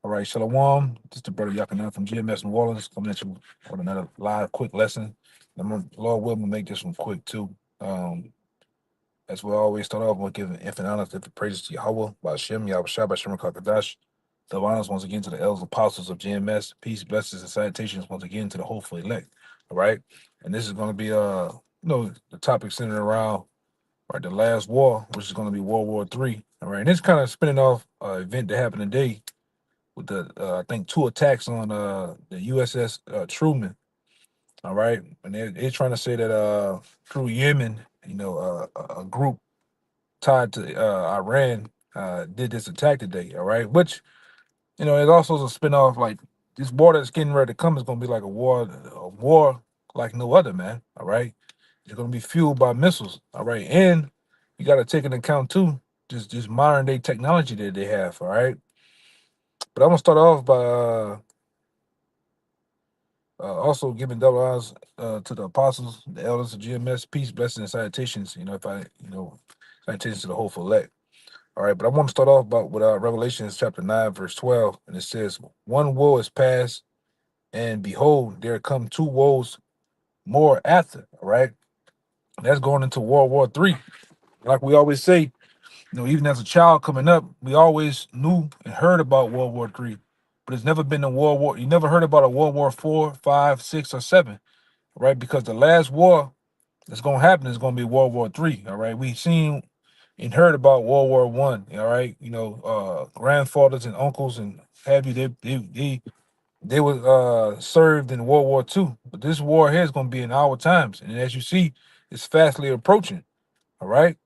All right, Shalom. This is the brother Yakanan from GMS New Orleans coming at you with another live quick lesson. Lord willing, make this one quick too. As we always start off, we're giving infinite honor to the praises to Yahweh, by Hashem, Yahweh Shai, by Shem Kakadash. The honors once again to the elders apostles of GMS. Peace, blessings, and salutations once again to the hopeful elect. All right. And this is going to be the topic centered around the last war, which is going to be World War III. All right. And it's kind of spinning off an event that happened today with the I think two attacks on the USS Truman. All right, and they're trying to say that through Yemen, a group tied to Iran did this attack today. All right, which it also is a spinoff. Like this war that's getting ready to come is going to be like a war like no other, man. All right, it's going to be fueled by missiles. All right, and you got to take into account too just modern day technology that they have. All right, but I'm gonna start off by also giving double honors to the apostles, the elders of GMS, peace, blessings, and salutations. Salutations to the hopeful elect. All right, but I want to start off with Revelations chapter 9, verse 12, and it says, "One woe is past, and behold, there come two woes more after." All right, that's going into World War III. Like we always say, even as a child coming up, we always knew and heard about World War III, but it's never been a World War. You never heard about a World War 4, 5, 6, or 7. Right? Because the last war that's gonna happen is gonna be World War III. All right. We've seen and heard about World War One. All right. Grandfathers and uncles and have you, they were served in World War II. But this war here is gonna be in our times. And as you see, it's fastly approaching. All right.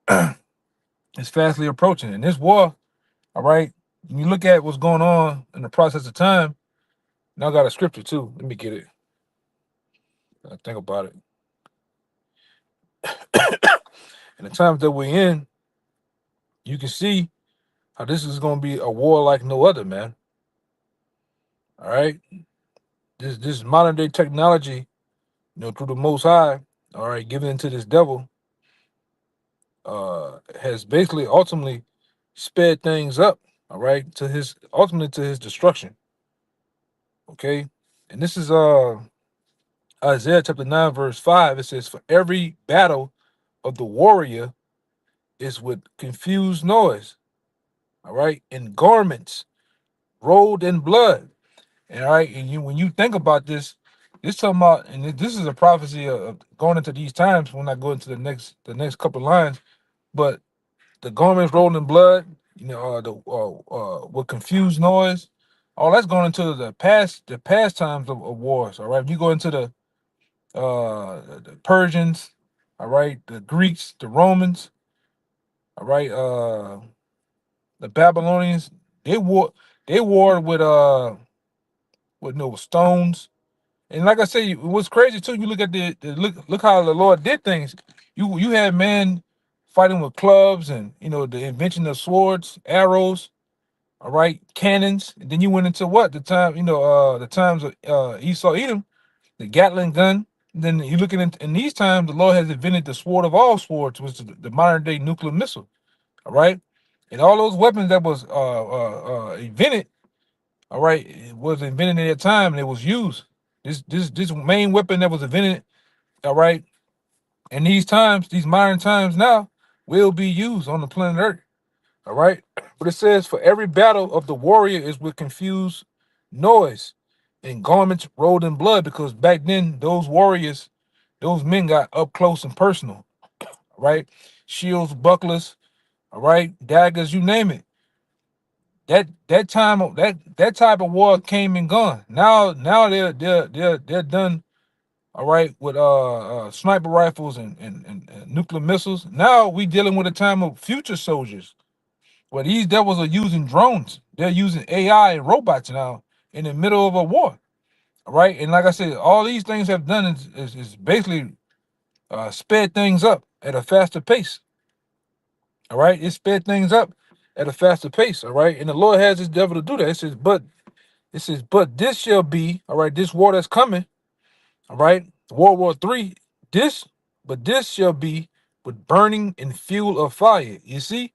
It's fastly approaching. And this war, all right, when you look at what's going on in the process of time, now I got a scripture too. Let me get it. Think about it. In the times that we're in, you can see how this is going to be a war like no other, man. All right, this modern day technology, through the Most High, all right, given into this devil, has basically ultimately sped things up, all right, to his ultimately to his destruction. Okay, and this is Isaiah chapter 9, verse 5. It says, "For every battle of the warrior is with confused noise, all right, in garments rolled in blood." And all right, and when you think about this talking about, and this is a prophecy of going into these times. When I go into the next couple of lines, but the garments rolled in blood, with confused noise, all that's going into the past times of wars. All right, if you go into the Persians, all right, the Greeks, the Romans, all right, the Babylonians, they warred with no stones. And like I say, what's crazy too, you look at look how the Lord did things. You had men fighting with clubs and the invention of swords, arrows, all right, cannons. And then you went into what? The times of Esau Edom, the Gatling gun. And then you looking in these times, the Lord has invented the sword of all swords, which is the modern day nuclear missile. All right. And all those weapons that was invented, all right, it was invented at that time and it was used. This main weapon that was invented, all right, in these times, these modern times now, will be used on the planet Earth. All right. But it says, "For every battle of the warrior is with confused noise and garments rolled in blood," because back then those warriors, those men got up close and personal. All right. Shields, bucklers, all right, daggers, you name it. That time of that type of war came and gone. Now they're done, all right, with sniper rifles and nuclear missiles. Now we dealing with a time of future soldiers where these devils are using drones. They're using AI and robots now in the middle of a war. All right. And like I said, all these things have done is basically sped things up at a faster pace. All right. It sped things up at a faster pace. All right. And the Lord has this devil to do that. But this shall be, all right, this war that's coming, all right, World War III, this shall be with burning and fuel of fire. You see,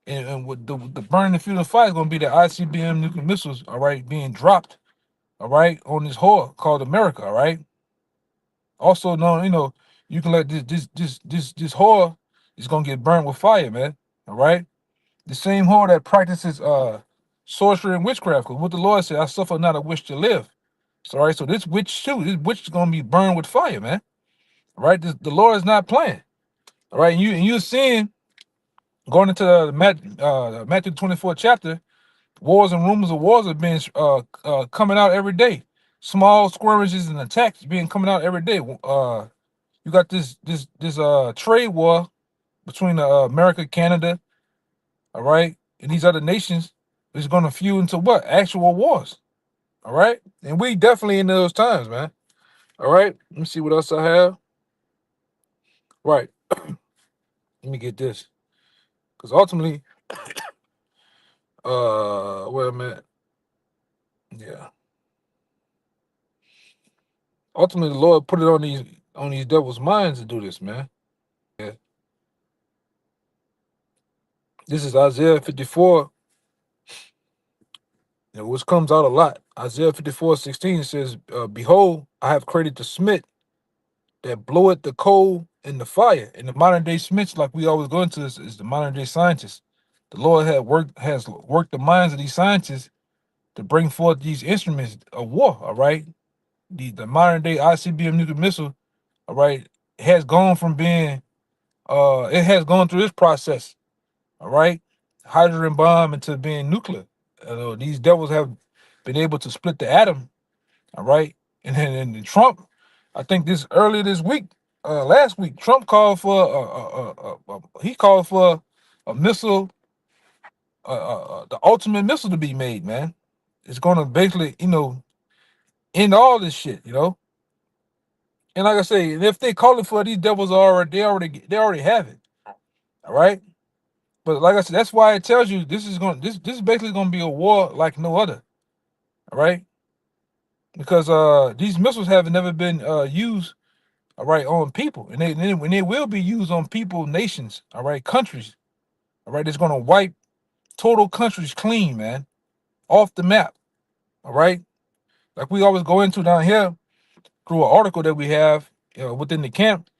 and with the burning the fuel of fire is gonna be the ICBM nuclear missiles, all right, being dropped, all right, on this whore called America, all right. Also known, you can let this whore is gonna get burned with fire, man. All right. The same whore that practices sorcery and witchcraft. Because what the Lord said, I suffer not a wish to live. So, all right, so this witch too, this witch is gonna be burned with fire, man. All right, the Lord is not playing. All right, and you're seeing going into Matthew 24 chapter, wars and rumors of wars are being coming out every day. Small skirmishes and attacks being coming out every day. You got this trade war between America, Canada, all right, and these other nations is going to fuel into what? Actual wars, all right? And we definitely in those times, man. All right, let me see what else I have. Right, let me get this, because ultimately, where I'm at, yeah, ultimately the Lord put it on these devils' minds to do this, man. Yeah, this is Isaiah 54, which comes out a lot. Isaiah 54:16 says, "Behold, I have created the smith that bloweth the coal in the fire." And the modern day smiths, like we always go into this, is the modern day scientists. The Lord has worked the minds of these scientists to bring forth these instruments of war. All right, the modern day ICBM nuclear missile, all right, has gone from being it has gone through this process. All right, hydrogen bomb into being nuclear. These devils have been able to split the atom. All right. And Trump, I think earlier this week, last week, Trump called for he called for a missile, the ultimate missile to be made, man. It's going to basically, end all this shit. And like I say, if they call it for these devils they already have it. All right. But like I said, that's why it tells you this is basically going to be a war like no other. All right. Because these missiles have never been used, all right, on people, and they will be used on people, nations, all right, countries, all right. It's gonna wipe total countries clean, man, off the map, all right. Like we always go into down here through an article that we have, within the camp,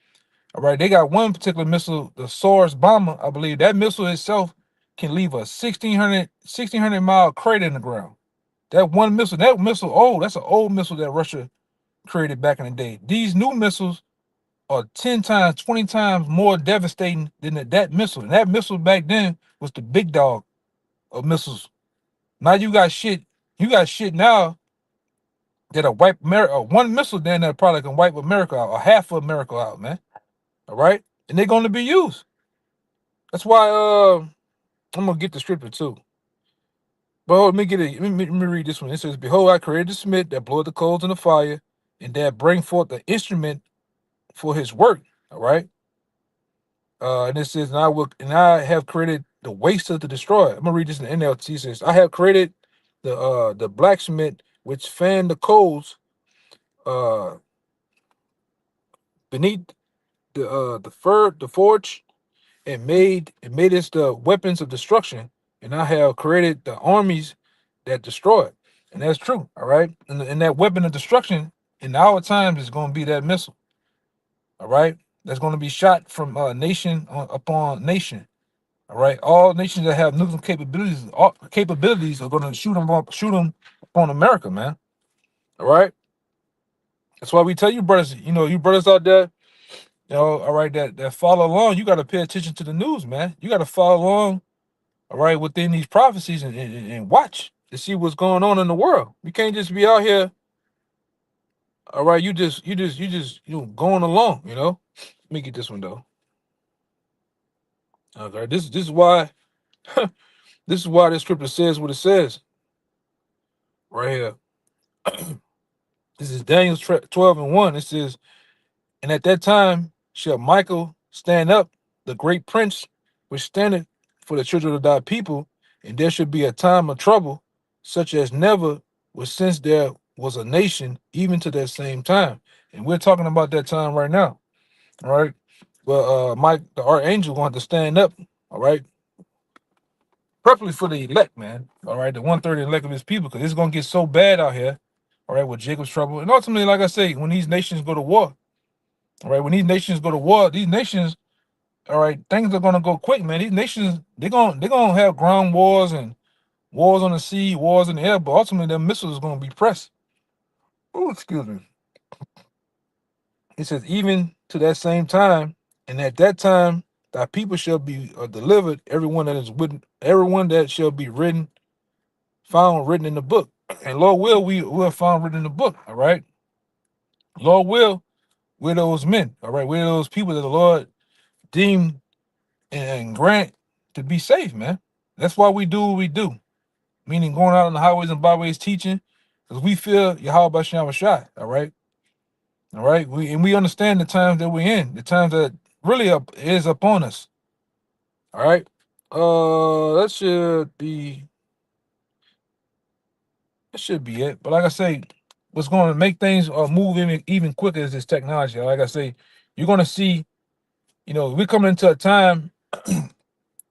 all right. They got one particular missile, the Source bomber, I believe. That missile itself can leave a 1,600 mile crater in the ground. That missile, oh, that's an old missile that Russia created back in the day. These new missiles are 10 times, 20 times more devastating than that missile. And that missile back then was the big dog of missiles. Now you got shit now that'll wipe America. One missile then that probably can wipe America out, or half of America out, man. All right? And they're gonna be used. That's why I'm gonna get the scripture too. But let me get it. Let me read this one. It says, "Behold, I created the smith that bloweth the coals in the fire, and that bring forth the instrument for his work." All right. And it says, and I have created the waster to destroy. I'm gonna read this in the NLT. It says, I have created the blacksmith which fan the coals uh beneath the forge, and made us the weapons of destruction, and I have created the armies that destroy. And that's true, all right. And that weapon of destruction in our times is gonna be that missile, all right. That's gonna be shot from nation upon nation. All right, all nations that have nuclear capabilities are going to shoot them upon America, man. All right, that's why we tell you brothers, you brothers out there, all right, that follow along. You got to pay attention to the news, man. You got to follow along, all right, within these prophecies, and watch to see what's going on in the world. You can't just be out here, all right. You going along, Let me get this one though. Okay, this is why this is why the scripture says what it says right here. This is Daniel 12:1. It says, "And at that time shall Michael stand up, the great prince, which standeth for the children of thy people, and there should be a time of trouble, such as never was since there was a nation, even to that same time." And we're talking about that time right now. All right. But Mike, the archangel, going to stand up, all right, preferably for the elect, man. All right, the 1/3 elect of his people, because it's gonna get so bad out here. All right, with Jacob's trouble, and ultimately, like I say, when these nations go to war, all right, when these nations go to war, these nations, all right, things are gonna go quick, man. These nations, they're gonna have ground wars and wars on the sea, wars in the air, but ultimately, their missiles is gonna be pressed. Oh, excuse me. It says, even to that same time, and at that time, thy people shall be delivered, everyone that shall be found written in the book. And Lord will, we will found written in the book. All right. Lord will, we're those men. All right. We're those people that the Lord deemed and grant to be safe, man. That's why we do what we do. Meaning going out on the highways and byways teaching, because we feel Yahweh Shem Shai. All right. All right. We understand the times that we're in, the times that really is upon us. All right. That should be it. But like I say, what's going to make things move even quicker is this technology. Like I say, you're going to see, we're coming into a time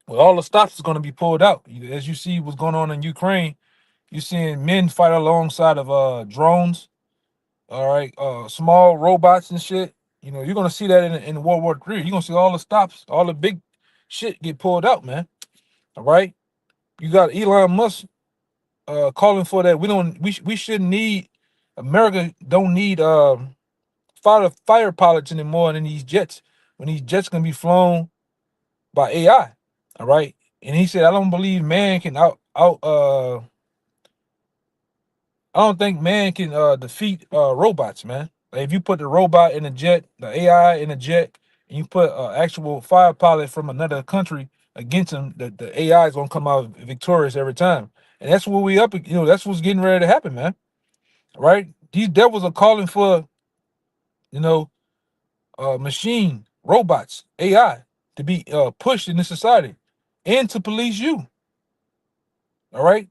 where all the stops is going to be pulled out. As you see what's going on in Ukraine, you're seeing men fight alongside of drones. All right, small robots and shit. You're going to see that in World War III. You're going to see all the stops, all the big shit get pulled out, man. All right, you got Elon Musk calling for that. We shouldn't need, America don't need fighter pilots anymore than these jets. When these jets can be flown by AI. All right. And he said, I don't believe man can I don't think man can defeat robots, man. Like if you put the robot in a jet, the AI in a jet, and you put actual fire pilot from another country against him, the AI is gonna come out victorious every time. And that's what that's what's getting ready to happen, man. Right? These devils are calling for, you know, machine, robots, AI to be pushed in this society and to police you. All right.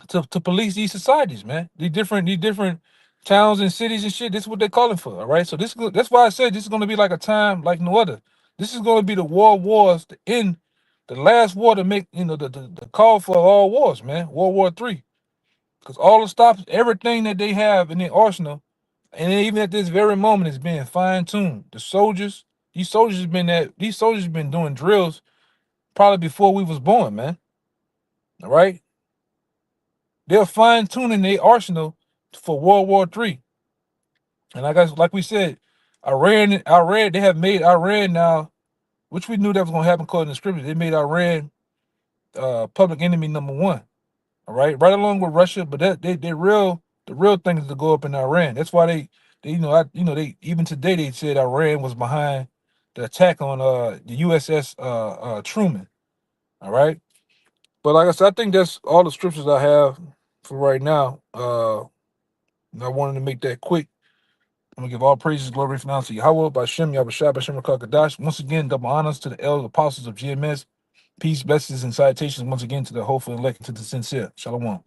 To police these societies, man. These different towns and cities and shit. This is what they're calling for. All right. So that's why I said this is gonna be like a time like no other. This is gonna be the wars to end the last war to make the call for all wars, man. World War III. Because all the stops, everything that they have in their arsenal, and even at this very moment, is being fine-tuned. These soldiers have been doing drills probably before we was born, man. All right. They're fine-tuning their arsenal for World War III. And like we said, Iran, they have made Iran now, which we knew that was gonna happen according to scripture. They made Iran public enemy number one. All right along with Russia, but the real thing is to go up in Iran. That's why they even today they said Iran was behind the attack on the USS Truman. All right, but like I said, I think that's all the scriptures I have for right now. And I wanted to make that quick. I'm gonna give all praises, glory, and honor to Yahweh, Bashem, Yahushua, Bashem, Rakakadash. Once again, double honors to the elders, apostles of GMS. Peace, blessings, and salutations once again to the hopeful elect and to the sincere. Shalom.